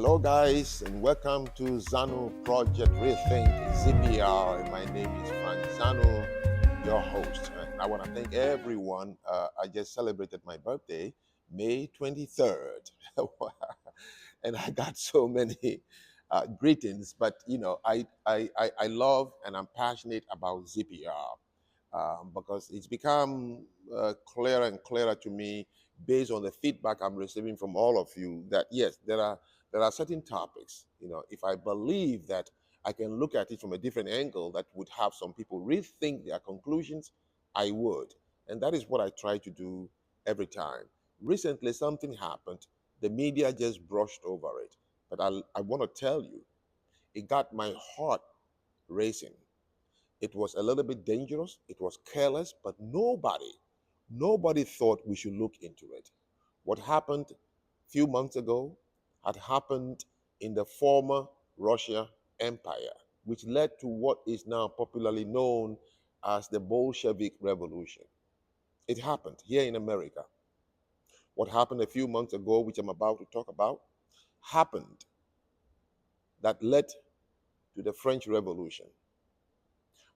Hello, guys, and welcome to Zanu Project Rethink ZPR. And my name is Franck Zanu, your host. And I want to thank everyone. I just celebrated my birthday, May 23rd. And I got so many greetings, but I love and I'm passionate about ZPR because it's become clearer and clearer to me based on the feedback I'm receiving from all of you that yes, there are certain topics, if I believe that I can look at it from a different angle that would have some people rethink their conclusions, I would. And that is what I try to do every time. Recently, something happened. The media just brushed over it. But I want to tell you, it got my heart racing. It was a little bit dangerous. It was careless, but nobody thought we should look into it. What happened a few months ago had happened in the former Russia Empire, which led to what is now popularly known as the Bolshevik Revolution. It happened here in America. What happened a few months ago, which I'm about to talk about, happened that led to the French Revolution.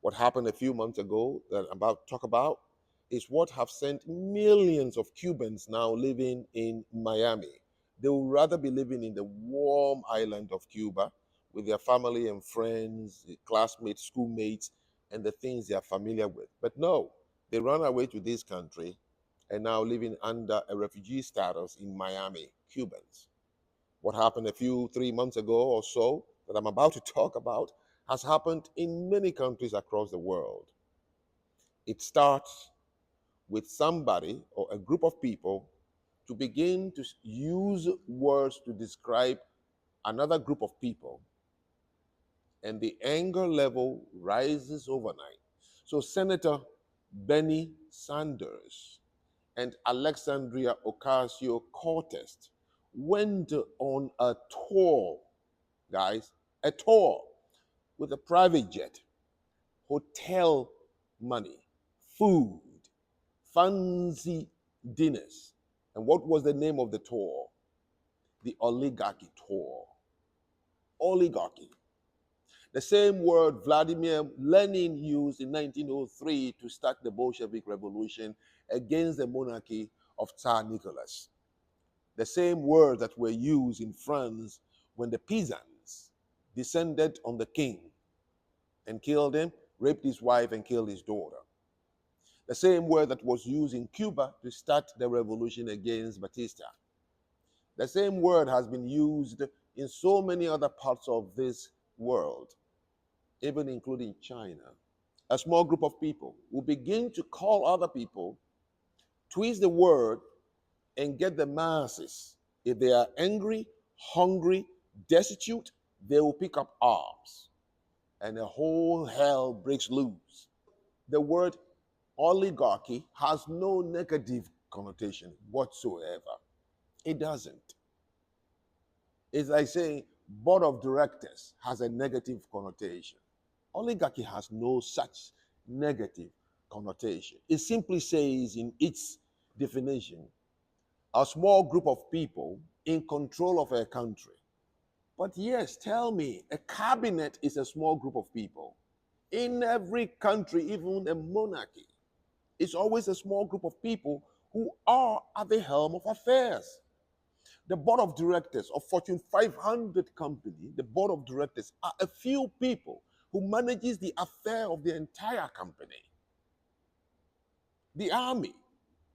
What happened a few months ago that I'm about to talk about is what have sent millions of Cubans now living in Miami. They would rather be living in the warm island of Cuba with their family and friends, classmates, schoolmates, and the things they are familiar with. But no, they run away to this country and now living under a refugee status in Miami, Cubans. What happened 3 months ago or so that I'm about to talk about has happened in many countries across the world. It starts with somebody or a group of people to begin to use words to describe another group of people, and the anger level rises overnight. So, Senator Bernie Sanders and Alexandria Ocasio Cortez went on a tour, guys, a tour with a private jet, hotel money, food, fancy dinners. And what was the name of the tour? The Oligarchy tour. Oligarchy. The same word Vladimir Lenin used in 1903 to start the Bolshevik Revolution against the monarchy of Tsar Nicholas. The same words that were used in France when the peasants descended on the king and killed him, raped his wife, and killed his daughter. The same word that was used in Cuba to start the revolution against Batista. The same word has been used in so many other parts of this world, even including China. A small group of people will begin to call other people, twist the word, and get the masses. If they are angry, hungry, destitute, they will pick up arms, and a whole hell breaks loose. The word oligarchy has no negative connotation whatsoever. It doesn't. It's like saying board of directors has a negative connotation. Oligarchy has no such negative connotation. It simply says in its definition, a small group of people in control of a country. But yes, tell me, a cabinet is a small group of people. In every country, even a monarchy, it's always a small group of people who are at the helm of affairs. The board of directors of Fortune 500 company, the board of directors are a few people who manages the affair of the entire company. The army,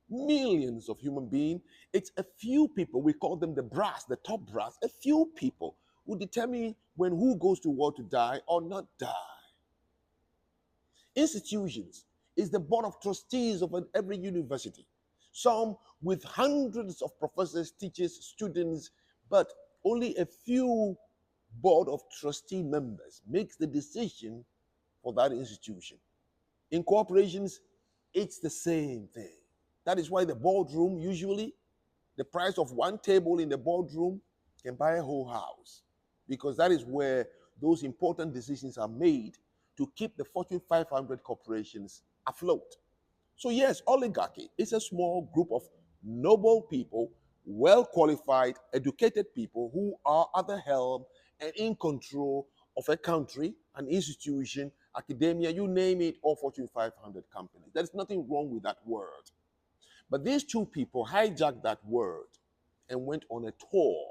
millions of human beings, it's a few people, we call them the brass, the top brass, a few people who determine when who goes to war to die or not die. Institutions is the board of trustees of every university, some with hundreds of professors, teachers, students, but only a few board of trustee members makes the decision for that institution. In corporations, it's the same thing. That is why the boardroom, usually the price of one table in the boardroom can buy a whole house, because that is where those important decisions are made to keep the Fortune 500 corporations afloat. So yes, oligarchy is a small group of noble people well-qualified, educated people who are at the helm and in control of a country, an institution, academia, you name it, or Fortune 500 companies. There's nothing wrong with that word. But these two people hijacked that word and went on a tour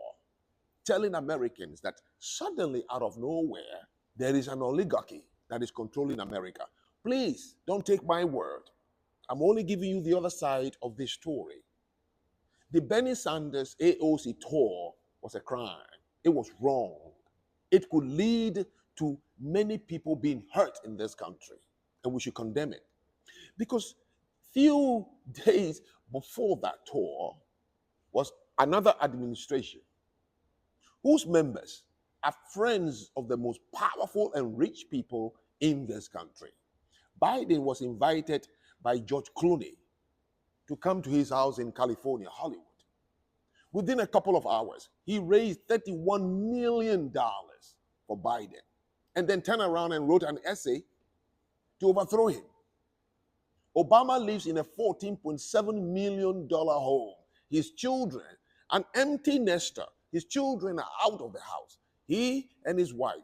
telling Americans that suddenly out of nowhere, there is an oligarchy that is controlling America. Please don't take my word. I'm only giving you the other side of this story. The Bernie Sanders AOC tour was a crime. It was wrong. It could lead to many people being hurt in this country, and we should condemn it. Because few days before that tour was another administration whose members are friends of the most powerful and rich people in this country. Biden was invited by George Clooney to come to his house in California, Hollywood. Within a couple of hours, he raised $31 million for Biden and then turned around and wrote an essay to overthrow him. Obama lives in a $14.7 million home. His children, an empty nester, his children are out of the house. He and his wife,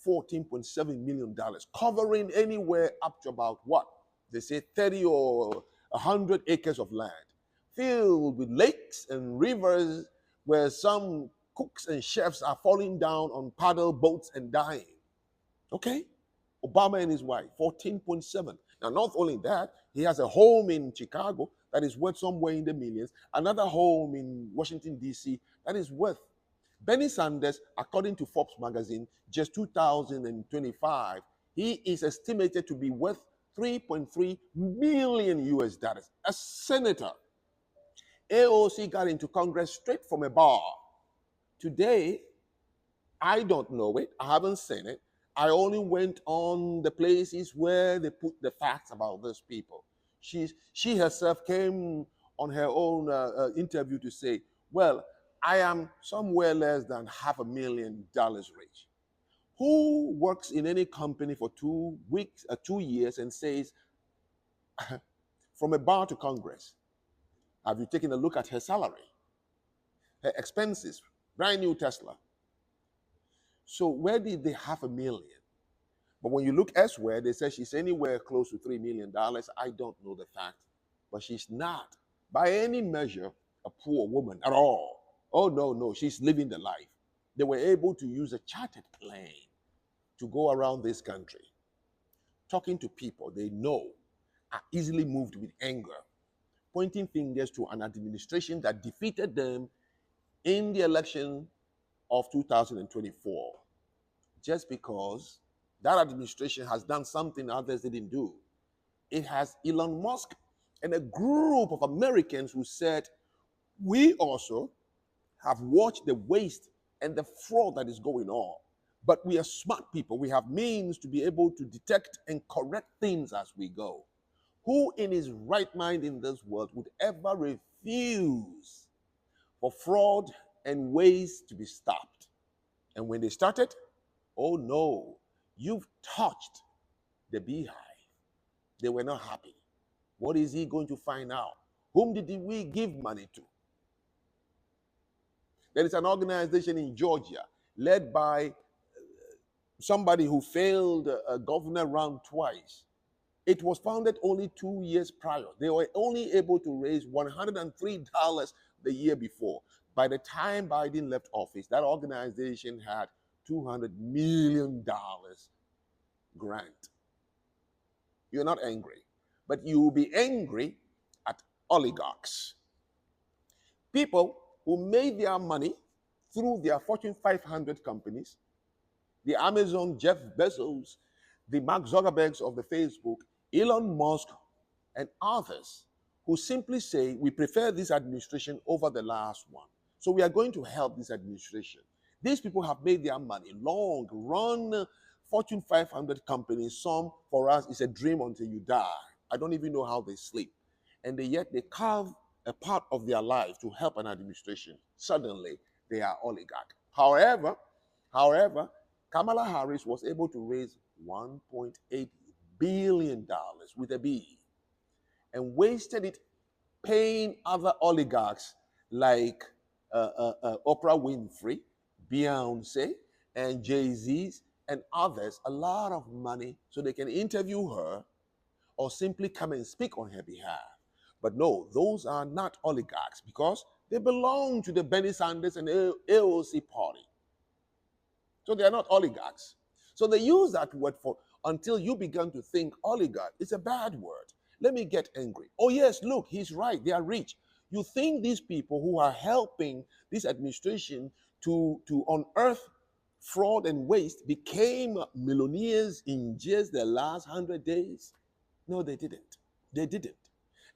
$14.7 million, covering anywhere up to about what? They say 30 or 100 acres of land, filled with lakes and rivers where some cooks and chefs are falling down on paddle boats and dying. Okay? Obama and his wife, 14.7. Now, not only that, he has a home in Chicago that is worth somewhere in the millions, another home in Washington, D.C. that is worth. Bernie Sanders, according to Forbes magazine, just 2025, he is estimated to be worth 3.3 million US dollars. A senator. AOC got into Congress straight from a bar. Today, I don't know it. I haven't seen it. I only went on the places where they put the facts about those people. She herself came on her own interview to say, well, I am somewhere less than $500,000 rich. Who works in any company for 2 weeks, 2 years and says, from a bar to Congress, have you taken a look at her salary, her expenses, brand new Tesla? So where did they $500,000? But when you look elsewhere, they say she's anywhere close to $3 million. I don't know the fact, but she's not, by any measure, a poor woman at all. Oh, no, she's living the life. They were able to use a chartered plane to go around this country, talking to people they know are easily moved with anger, pointing fingers to an administration that defeated them in the election of 2024, just because that administration has done something others didn't do. It has Elon Musk and a group of Americans who said, we also have watched the waste and the fraud that is going on. But we are smart people. We have means to be able to detect and correct things as we go. Who in his right mind in this world would ever refuse for fraud and waste to be stopped? And when they started, oh no, you've touched the beehive. They were not happy. What is he going to find out? Whom did we give money to? There is an organization in Georgia led by somebody who failed a governor round twice. It was founded only 2 years prior. They were only able to raise $103 the year before. By the time Biden left office, that organization had $200 million grant. You're not angry, but you will be angry at oligarchs. People who made their money through their Fortune 500 companies, the Amazon, Jeff Bezos, the Mark Zuckerbergs of the Facebook, Elon Musk, and others who simply say, we prefer this administration over the last one. So we are going to help this administration. These people have made their money, long, run Fortune 500 companies. Some, for us, is a dream until you die. I don't even know how they sleep. And yet they carve a part of their life to help an administration. Suddenly, they are oligarch. However, Kamala Harris was able to raise $1.8 billion with a B and wasted it paying other oligarchs like Oprah Winfrey, Beyonce, and Jay-Z's and others a lot of money so they can interview her or simply come and speak on her behalf. But no, those are not oligarchs because they belong to the Bernie Sanders and AOC party. So they are not oligarchs. So they use that word for until you begin to think oligarch is a bad word. Let me get angry. Oh, yes, look, he's right. They are rich. You think these people who are helping this administration to unearth fraud and waste became millionaires in just the last 100 days? No, they didn't. They didn't.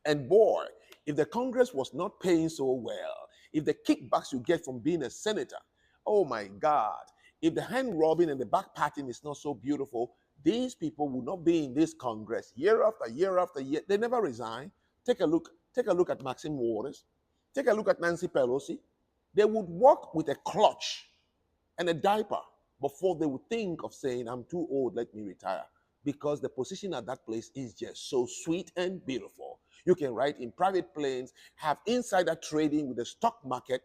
And boy, if the Congress was not paying so well, if the kickbacks you get from being a senator, oh my God, if the hand rubbing and the back patting is not so beautiful, these people would not be in this Congress year after year after year. They never resign. Take a look at Maxine Waters. Take a look at Nancy Pelosi. They would walk with a clutch and a diaper before they would think of saying, I'm too old, let me retire. Because the position at that place is just so sweet and beautiful. You can ride in private planes, have insider trading with the stock market,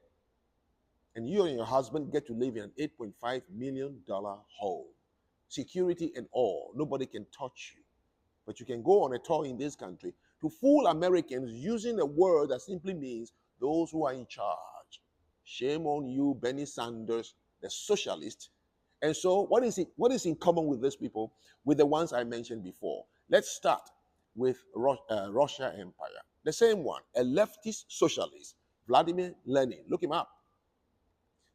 and you and your husband get to live in an $8.5 million home. Security and all. Nobody can touch you. But you can go on a tour in this country to fool Americans using a word that simply means those who are in charge. Shame on you, Bernie Sanders, the socialist. And so, what is in common with these people, with the ones I mentioned before? Let's start with Russia Empire. The same one, a leftist socialist, Vladimir Lenin. Look him up.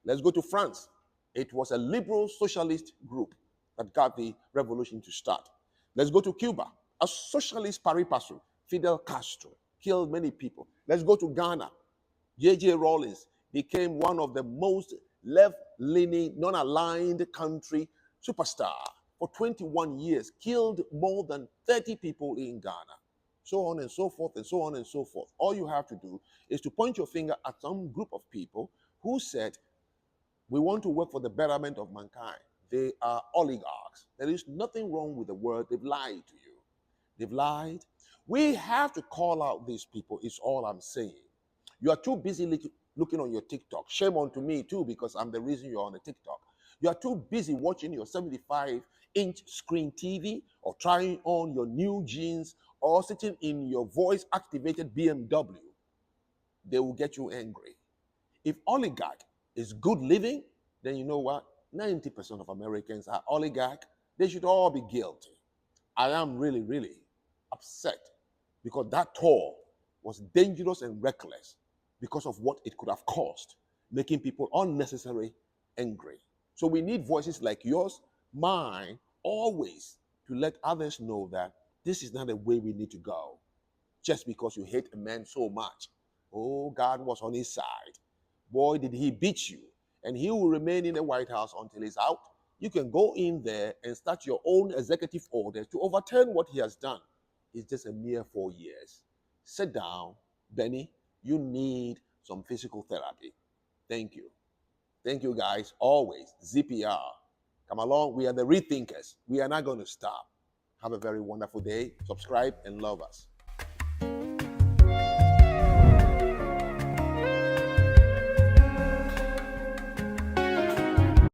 Let's go to France. It was a liberal socialist group that got the revolution to start. Let's go to Cuba. A socialist pari passu, Fidel Castro, killed many people. Let's go to Ghana. J.J. Rawlings became one of the most left-leaning, non-aligned country superstar for 21 years, killed more than 30 people in Ghana. So on and so forth, and so on and so forth. All you have to do is to point your finger at some group of people who said, we want to work for the betterment of mankind. They are oligarchs. There is nothing wrong with the word. They've lied to you. They've lied. We have to call out these people, is all I'm saying. You are too busy looking on your TikTok. Shame on to me too, because I'm the reason you're on the TikTok. You are too busy watching your 75-inch screen TV or trying on your new jeans or sitting in your voice-activated BMW. They will get you angry. If oligarch is good living, then you know what? 90% of Americans are oligarch. They should all be guilty. I am really, really upset because that tour was dangerous and reckless because of what it could have caused, making people unnecessarily angry. So we need voices like yours, mine, always to let others know that this is not the way we need to go. Just because you hate a man so much. Oh, God was on his side. Boy, did he beat you. And he will remain in the White House until he's out. You can go in there and start your own executive orders to overturn what he has done. It's just a mere 4 years. Sit down, Benny. You need some physical therapy. Thank you. Thank you, guys. Always. ZPR. Come along. We are the rethinkers. We are not going to stop. Have a very wonderful day. Subscribe and love us.